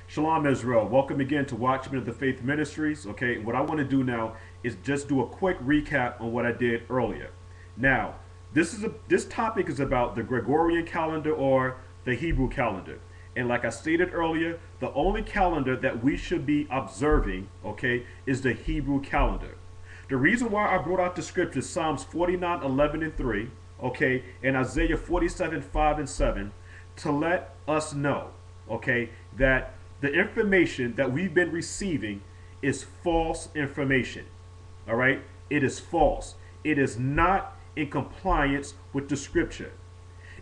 Shalom Israel. Welcome again to Watchmen of the Faith Ministries. Okay, what I want to do now is just do a quick recap on what I did earlier. Now, this topic is about the Gregorian calendar or the Hebrew calendar. And like I stated earlier, the only calendar that we should be observing, okay, is the Hebrew calendar. The reason why I brought out the scriptures, Psalms 49, 11, and 3, okay, and Isaiah 47, 5, and 7, to let us know, okay, that the information that we've been receiving is false information. All right? It is false. It is not in compliance with the scripture.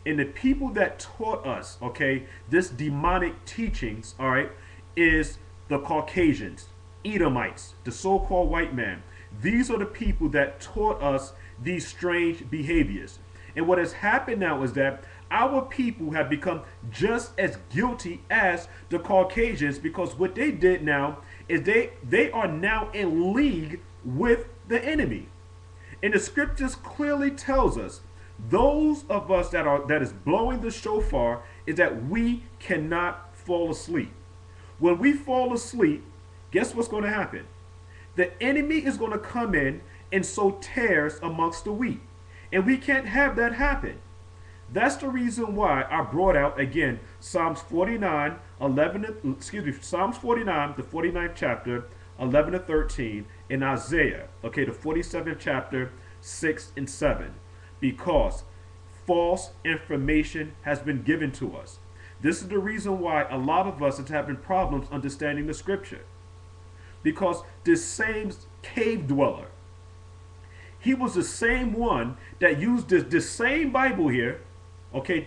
And the people that taught us, okay, this demonic teachings, all right, is the Caucasians, Edomites, the so-called white man. These are the people that taught us these strange behaviors. And what has happened now is that our people have become just as guilty as the Caucasians, because what they did now is they are now in league with the enemy. And the scriptures clearly tells us, those of us that is blowing the shofar, is that we cannot fall asleep. When we fall asleep, guess what's going to happen? The enemy is going to come in and sow tares amongst the wheat. And we can't have that happen. That's the reason why I brought out again Psalms 49, 11, Psalms 49, the 49th chapter, 11 to 13, and Isaiah, okay, the 47th chapter, 6 and 7, because false information has been given to us. This is the reason why a lot of us are having problems understanding the scripture. Because this same cave dweller, he was the same one that used this same Bible here. Okay,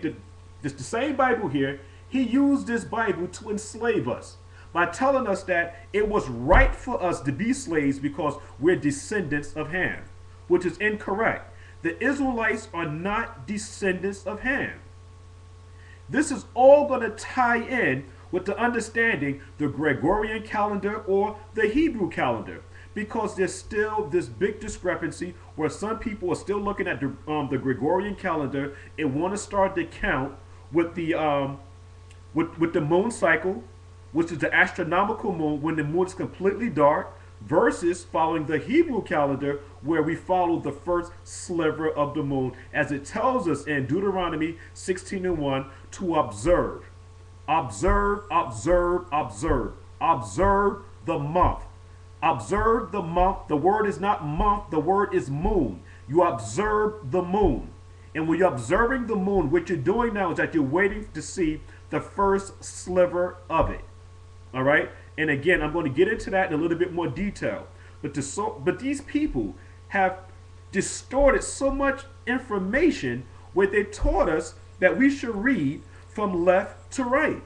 the same Bible here, he used this Bible to enslave us by telling us that it was right for us to be slaves because we're descendants of Ham, which is incorrect. The Israelites are not descendants of Ham. This is all going to tie in with the understanding the Gregorian calendar or the Hebrew calendar, because there's still this big discrepancy where some people are still looking at the Gregorian calendar and want to start the count with the with the moon cycle, which is the astronomical moon when the moon is completely dark, versus following the Hebrew calendar where we follow the first sliver of the moon, as it tells us in Deuteronomy 16 and 1 to observe. Observe, observe, observe. Observe the month. Observe the month. The word is not month, the word is moon. You observe the moon. And when you're observing the moon, what you're doing now is that you're waiting to see the first sliver of it. All right? And again, I'm going to get into that in a little bit more detail. But these people have distorted so much information where they taught us that we should read from left to right.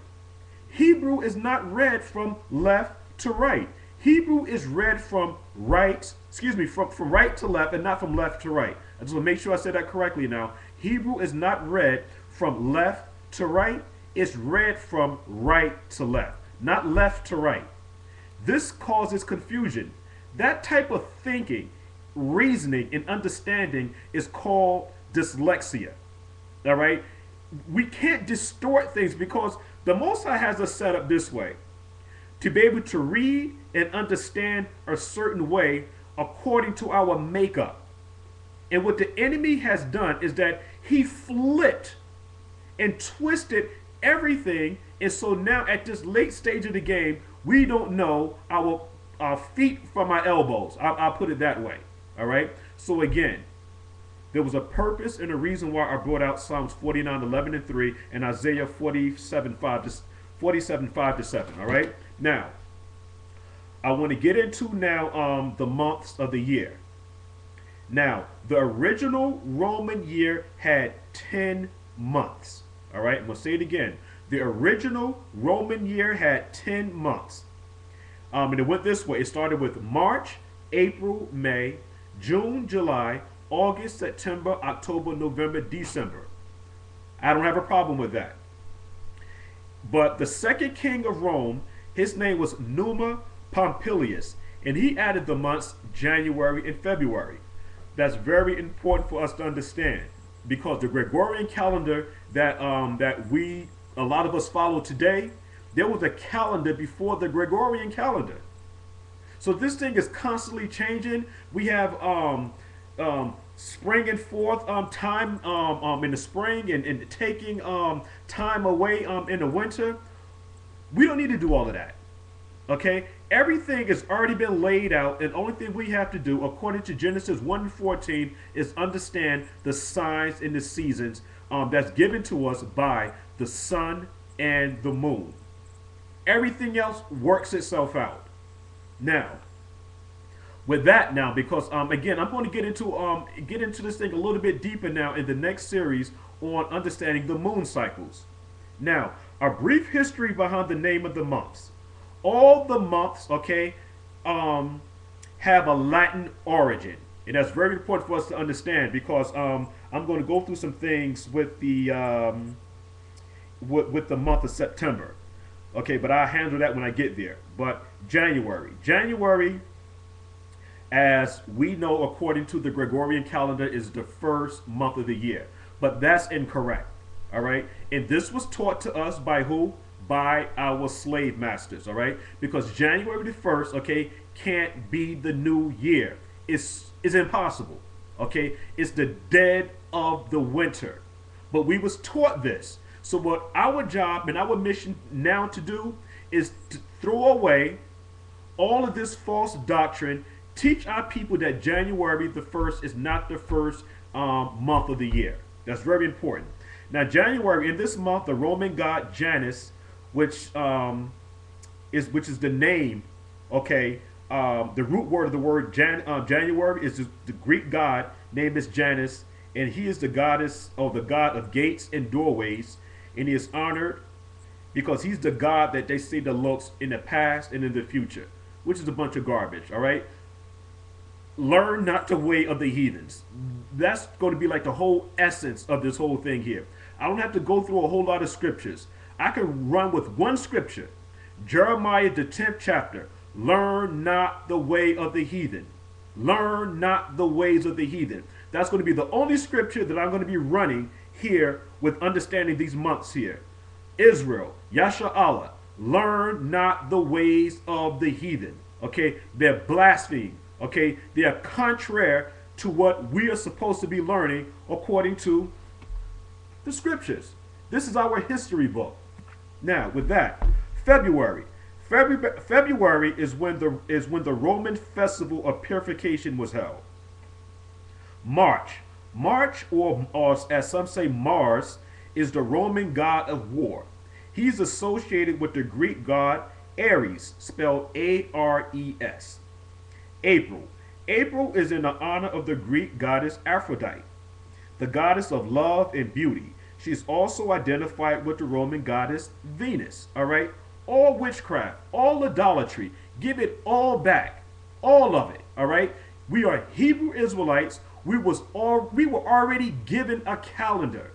Hebrew is not read from left to right. Hebrew is read from right, from right to left and not from left to right. I just want to make sure I said that correctly now. Hebrew is not read from left to right. It's read from right to left, not left to right. This causes confusion. That type of thinking, reasoning, and understanding is called dyslexia. All right? We can't distort things because the Most High has us set up this way to be able to read and understand a certain way according to our makeup. And what the enemy has done is that he flipped and twisted everything. And so now at this late stage of the game, we don't know our feet from our elbows. I'll put it that way. All right. So again, there was a purpose and a reason why I brought out Psalms 49, 11 and 3 and Isaiah 47, 5 to 7. All right. Now, I want to get into now the months of the year. Now, the original Roman year had 10 months. All right. I'm going to say it again. The original Roman year had 10 months. And it went this way. It started with March, April, May, June, July, August, September, October, November, December. I don't have a problem with that. But the second king of Rome, his name was Numa Pompilius, and he added the months January and February. That's very important for us to understand, because the Gregorian calendar that a lot of us follow today There was a calendar before the Gregorian calendar. So this thing is constantly changing. We have spring and forth time in the spring, and taking time away in the winter. We don't need to do all of that. Okay? Everything has already been laid out, and the only thing we have to do, according to Genesis 1 and 14, is understand the signs and the seasons that's given to us by the sun and the moon. Everything else works itself out. Now, with that now, because again, I'm going to get into this thing a little bit deeper now in the next series on understanding the moon cycles. Now, a brief history behind the name of the months. All the months, okay, have a Latin origin, and that's very important for us to understand because I'm going to go through some things with the with the month of September. Okay, but I'll handle that when I get there. But January, as we know according to the Gregorian calendar, is the first month of the year. But that's incorrect. All right, and this was taught to us by who? By our slave masters. All right, because January the 1st, okay, can't be the new year. It's impossible. Okay, it's the dead of the winter. But we was taught this. So what our job and our mission now to do is to throw away all of this false doctrine, teach our people that January the 1st is not the first month of the year. That's very important. Now, January, in this month, the Roman god Janus, which is the name, okay, the root word of the word January is the Greek god, name is Janus, and he is the goddess or the god of gates and doorways, and he is honored because he's the god that they say that looks in the past and in the future, which is a bunch of garbage. All right, learn not the way of the heathens. That's going to be like the whole essence of this whole thing here. I don't have to go through a whole lot of scriptures. I can run with one scripture, Jeremiah the 10th chapter. Learn not the way of the heathen. Learn not the ways of the heathen. That's going to be the only scripture that I'm going to be running here with understanding these months here. Israel, Yasha Allah, learn not the ways of the heathen. Okay, they're blaspheme. Okay, they are contrary to what we are supposed to be learning according to the scriptures. This is our history book. Now, with that, February is when the Roman festival of purification was held. March, or as some say Mars, is the Roman god of war. He's associated with the Greek god Ares, spelled Ares. April is in the honor of the Greek goddess Aphrodite, the goddess of love and beauty. She is also identified with the Roman goddess Venus. All right, all witchcraft, all idolatry, give it all back, all of it. All right, we are Hebrew Israelites. We were already given a calendar,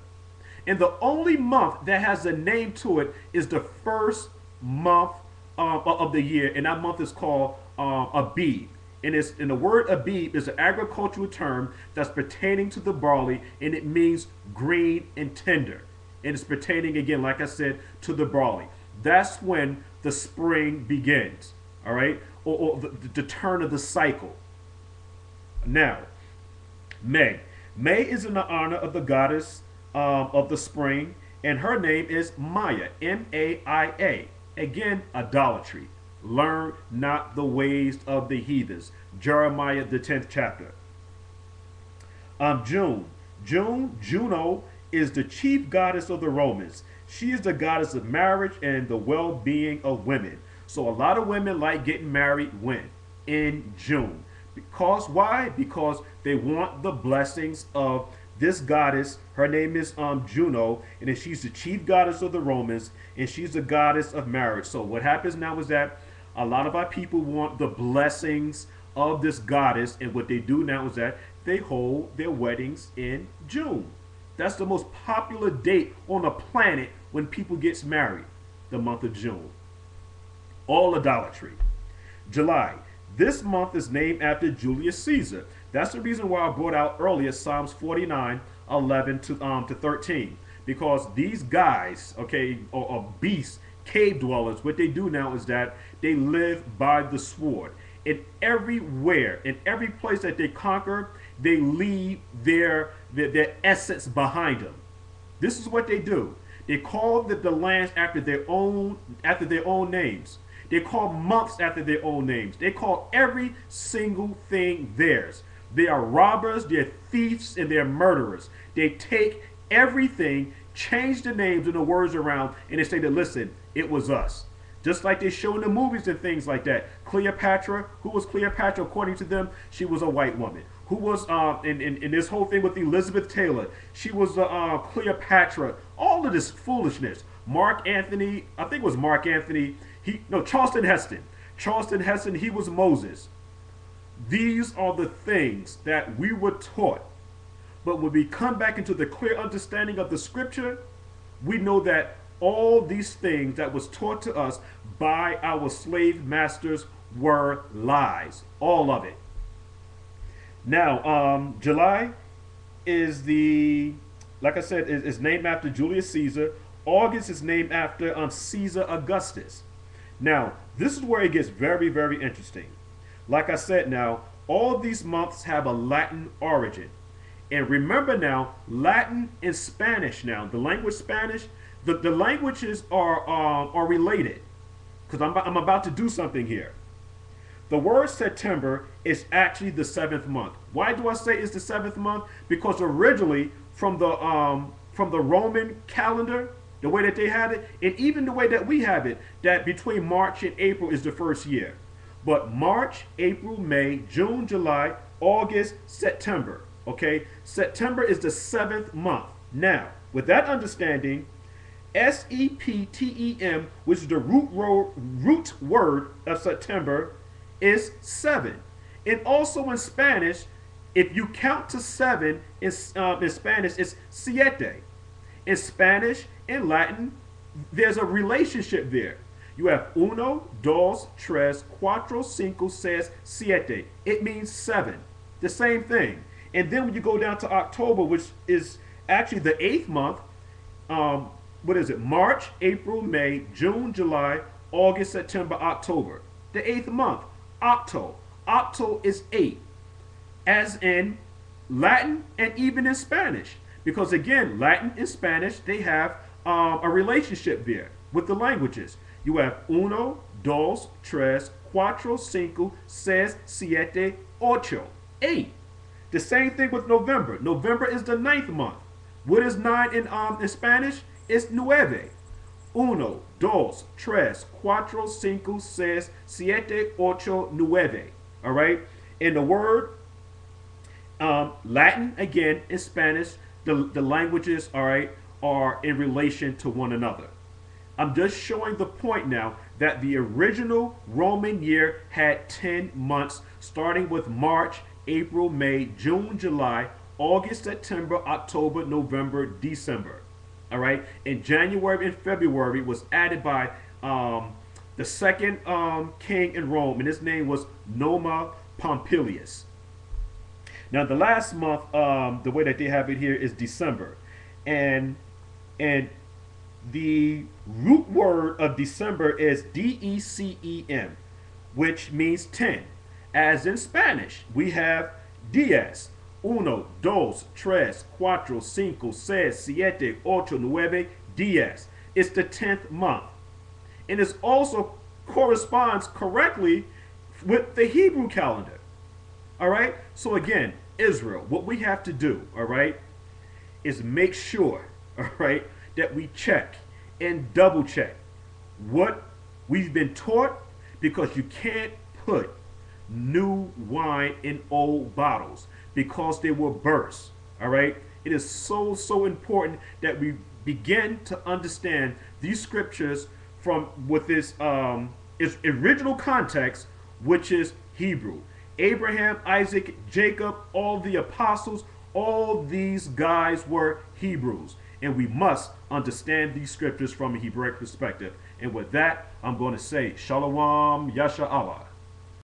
and the only month that has a name to it is the first month of the year, and that month is called Abib. And the word Abib is an agricultural term that's pertaining to the barley, and it means green and tender. And it's pertaining, again, like I said, to the barley. That's when the spring begins, all right, or the turn of the cycle. Now, May is in the honor of the goddess of the spring, and her name is Maya, Maia. Again, idolatry. Learn not the ways of the heathens. Jeremiah the 10th chapter. Juno is the chief goddess of the Romans. She is the goddess of marriage and the well-being of women. So a lot of women like getting married when? In June. Because why? Because they want the blessings of this goddess. Her name is Juno, and she's the chief goddess of the Romans, and she's the goddess of marriage. So what happens now is that a lot of our people want the blessings of this goddess, and what they do now is that they hold their weddings in June. That's the most popular date on the planet when people get married, the month of June. All idolatry. July. This month is named after Julius Caesar. That's the reason why I brought out earlier Psalms 49, 11 to 13. Because these guys, okay, or beasts, cave dwellers, what they do now is that they live by the sword. And everywhere, in every place that they conquer, they leave their essence behind them. This is what they do. They call the lands after their own names. They call months after their own names. They call every single thing theirs. They are robbers, they're thieves, and they're murderers. They take everything, change the names and the words around, and they say that, listen, it was us. Just like they show in the movies and things like that. Cleopatra, who was Cleopatra according to them? She was a white woman. Who was, in this whole thing with Elizabeth Taylor, she was Cleopatra. All of this foolishness. Mark Anthony, I think it was Mark Anthony, Charleston Heston. Charleston Heston, he was Moses. These are the things that we were taught. But when we come back into the clear understanding of the scripture, we know that all these things that was taught to us by our slave masters were lies. All of it. Now, July is like I said, is named after Julius Caesar. August is named after Caesar Augustus. Now, this is where it gets very, very interesting. Like I said now, all of these months have a Latin origin. And remember now, Latin and Spanish now, the language Spanish, the languages are related. Because I'm about to do something here. The word September is actually the 7th month. Why do I say it's the 7th month? Because originally, from the Roman calendar, the way that they had it, and even the way that we have it, that between March and April is the first year. But March, April, May, June, July, August, September. Okay? September is the 7th month. Now, with that understanding, SEPTEM, which is the root word of September, is 7. And also in Spanish, if you count to 7 in Spanish, it's siete. In Spanish, in Latin, there's a relationship there. You have uno, dos, tres, cuatro, cinco, seis, siete. It means 7. The same thing. And then when you go down to October, which is actually the 8th month, what is it? March, April, May, June, July, August, September, October. The 8th month, octo. Octo is 8, as in Latin and even in Spanish. Because again, Latin and Spanish, they have a relationship there with the languages. You have uno, dos, tres, cuatro, cinco, seis, siete, ocho. 8. The same thing with November. November is the 9th month. What is 9 in Spanish? It's nueve. Uno, dos, tres, cuatro, cinco, seis, siete, ocho, nueve. All right? In the word, Latin, again, and Spanish, the languages, all right, are in relation to one another. I'm just showing the point now that the original Roman year had 10 months, starting with March, April, May, June, July, August, September, October, November, December. All right, and January and February was added by the second king in Rome, and his name was Noma Pompilius. Now, the last month, the way that they have it here is December, and the root word of December is DECEM, which means 10. As in Spanish, we have diez. Uno, dos, tres, cuatro, cinco, seis, siete, ocho, nueve, diez. It's the 10th month. And it also corresponds correctly with the Hebrew calendar. All right? So again, Israel, what we have to do, all right, is make sure, all right, that we check and double check what we've been taught, because you can't put new wine in old bottles, because they will burst. All right, it is so important that we begin to understand these scriptures from with its original context, which is Hebrew. Abraham, Isaac, Jacob, all the apostles, all these guys were Hebrews, and we must understand these scriptures from a Hebraic perspective. And with that, I'm going to say Shalom Yasha Allah.